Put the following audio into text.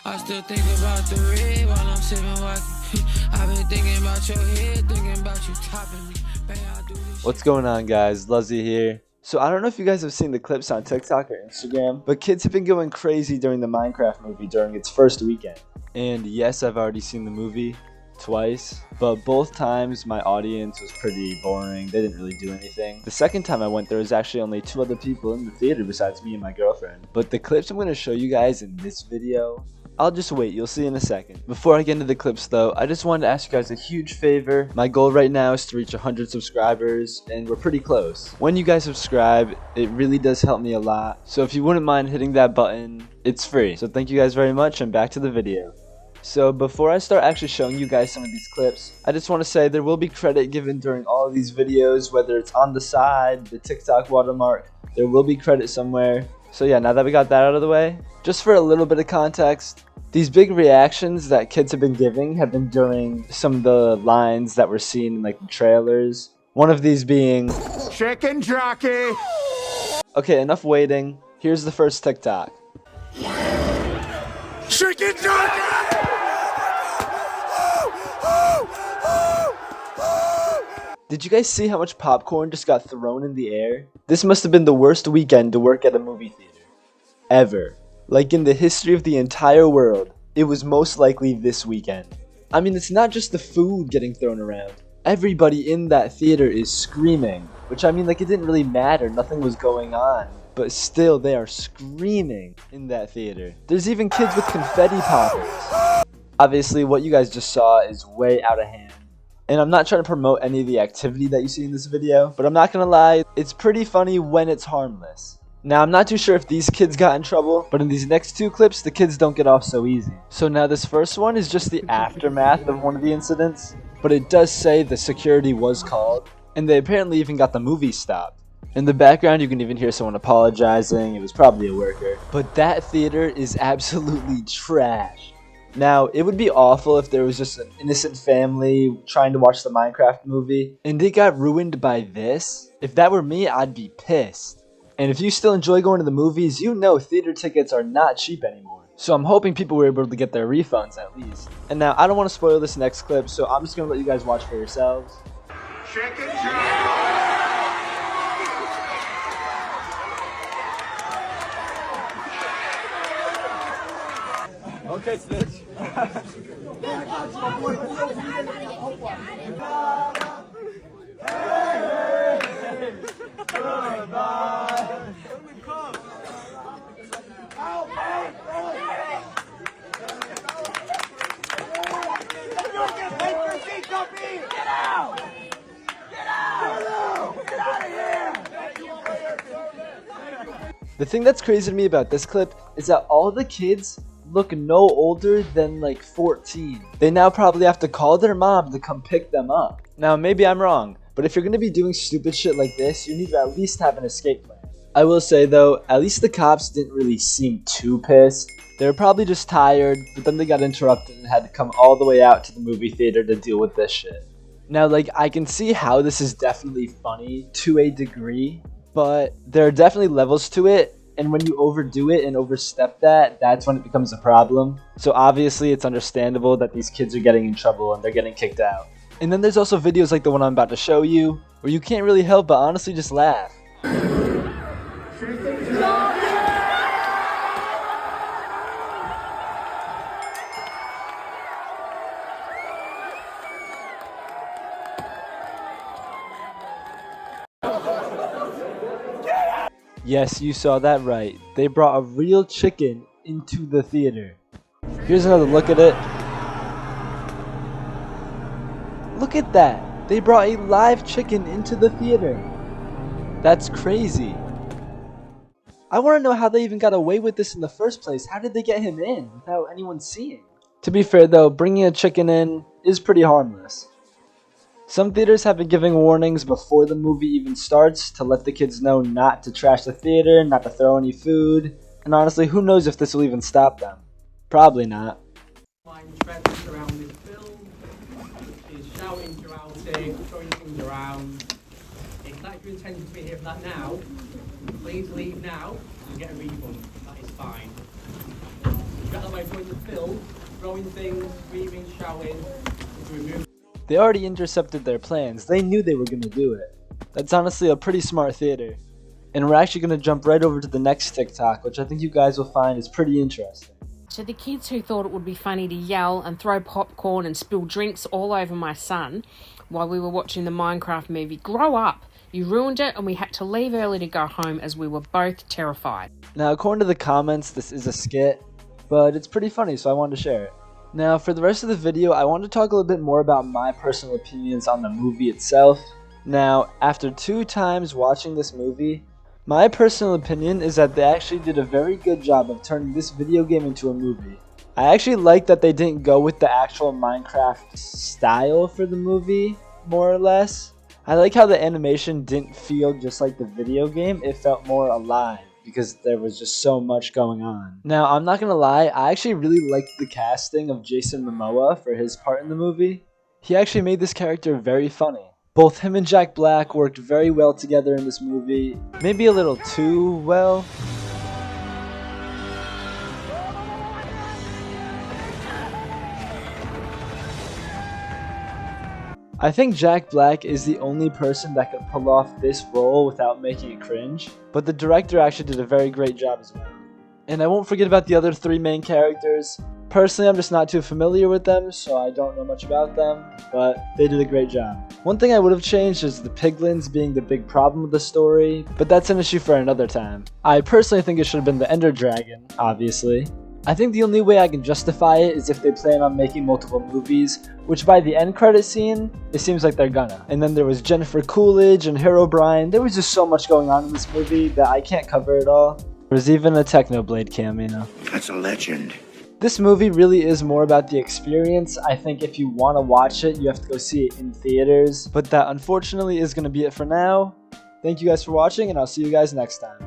I still think about the red while I'm sipping walking. I've been thinking about your head, thinking about you topping me. What's going on, guys? Luzzy here. So I don't know if you guys have seen the clips on TikTok or Instagram, but kids have been going crazy during the Minecraft movie during its first weekend. And yes, I've already seen the movie twice, but both times my audience was pretty boring. They didn't really do anything. The second time I went, there was actually only 2 other people in the theater besides me and my girlfriend. But the clips I'm going to show you guys in this video, I'll just wait, you'll see in a second. Before I get into the clips though, I just wanted to ask you guys a huge favor. My goal right now is to reach 100 subscribers, and we're pretty close. When you guys subscribe, it really does help me a lot. So if you wouldn't mind hitting that button, it's free. So thank you guys very much, and back to the video. So before I start actually showing you guys some of these clips, I just want to say there will be credit given during all of these videos, whether it's on the side, the TikTok watermark, there will be credit somewhere. So yeah, now that we got that out of the way, just for a little bit of context, these big reactions that kids have been giving have been during some of the lines that were seen in like the trailers. One of these being, "Chicken jockey." Okay, enough waiting. Here's the first TikTok. Chicken jockey! Did you guys see how much popcorn just got thrown in the air? This must have been the worst weekend to work at a movie theater. Ever. Like in the history of the entire world, it was most likely this weekend. I mean, it's not just the food getting thrown around. Everybody in that theater is screaming. Which I mean, like, it didn't really matter, nothing was going on. But still, they are screaming in that theater. There's even kids with confetti poppers. Obviously, what you guys just saw is way out of hand. And I'm not trying to promote any of the activity that you see in this video, but I'm not gonna lie, it's pretty funny when it's harmless. Now, I'm not too sure if these kids got in trouble, but in these next 2 clips, the kids don't get off so easy. So now this first one is just the aftermath of one of the incidents, but it does say the security was called, and they apparently even got the movie stopped. In the background, you can even hear someone apologizing. It was probably a worker. But that theater is absolutely trash. Now, it would be awful if there was just an innocent family trying to watch the Minecraft movie, and it got ruined by this. If that were me, I'd be pissed. And if you still enjoy going to the movies, you know theater tickets are not cheap anymore. So I'm hoping people were able to get their refunds at least. And now, I don't want to spoil this next clip, so I'm just going to let you guys watch for yourselves. Chicken jockey! Okay, Stitch. The thing that's crazy to me about this clip is that all the kids look no older than like 14. They now probably have to call their mom to come pick them up. Now, maybe I'm wrong, but if you're gonna be doing stupid shit like this, you need to at least have an escape plan. I will say though, at least the cops didn't really seem too pissed. They were probably just tired, but then they got interrupted and had to come all the way out to the movie theater to deal with this shit. Now, like, I can see how this is definitely funny to a degree, but there are definitely levels to it, and when you overdo it and overstep that, that's when it becomes a problem. So obviously it's understandable that these kids are getting in trouble and they're getting kicked out. And then there's also videos like the one I'm about to show you, where you can't really help but honestly just laugh. Yes, you saw that right. They brought a real chicken into the theater. Here's another look at it. Look at that! They brought a live chicken into the theater. That's crazy. I want to know how they even got away with this in the first place. How did they get him in without anyone seeing? To be fair though, bringing a chicken in is pretty harmless. Some theaters have been giving warnings before the movie even starts to let the kids know not to trash the theater, not to throw any food, and honestly, who knows if this will even stop them? Probably not. Trends around this film is shouting throughout it, throwing things around. If that's your intention to be here for that now, please leave now and get a refund. That is fine. got them by going to Phil, throwing things, screaming, shouting, to remove. They already intercepted their plans. They knew they were going to do it. That's honestly a pretty smart theater. And we're actually going to jump right over to the next TikTok, which I think you guys will find is pretty interesting. So the kids who thought it would be funny to yell and throw popcorn and spill drinks all over my son while we were watching the Minecraft movie, grow up. You ruined it and we had to leave early to go home as we were both terrified. Now, according to the comments, this is a skit, but it's pretty funny, so I wanted to share it. Now, for the rest of the video, I want to talk a little bit more about my personal opinions on the movie itself. Now, after 2 times watching this movie, my personal opinion is that they actually did a very good job of turning this video game into a movie. I actually like that they didn't go with the actual Minecraft style for the movie, more or less. I like how the animation didn't feel just like the video game, it felt more alive because there was just so much going on. Now, I'm not gonna lie, I actually really liked the casting of Jason Momoa for his part in the movie. He actually made this character very funny. Both him and Jack Black worked very well together in this movie, maybe a little too well. I think Jack Black is the only person that could pull off this role without making it cringe, but the director actually did a very great job as well. And I won't forget about the other 3 main characters. Personally, I'm just not too familiar with them, so I don't know much about them, but they did a great job. One thing I would have changed is the piglins being the big problem of the story, but that's an issue for another time. I personally think it should have been the Ender Dragon, obviously. I think the only way I can justify it is if they plan on making multiple movies, which by the end credit scene, it seems like they're gonna. And then there was Jennifer Coolidge and Herobrine. There was just so much going on in this movie that I can't cover it all. There was even a Technoblade cameo. That's a legend. This movie really is more about the experience. I think if you want to watch it, you have to go see it in theaters. But that unfortunately is going to be it for now. Thank you guys for watching, and I'll see you guys next time.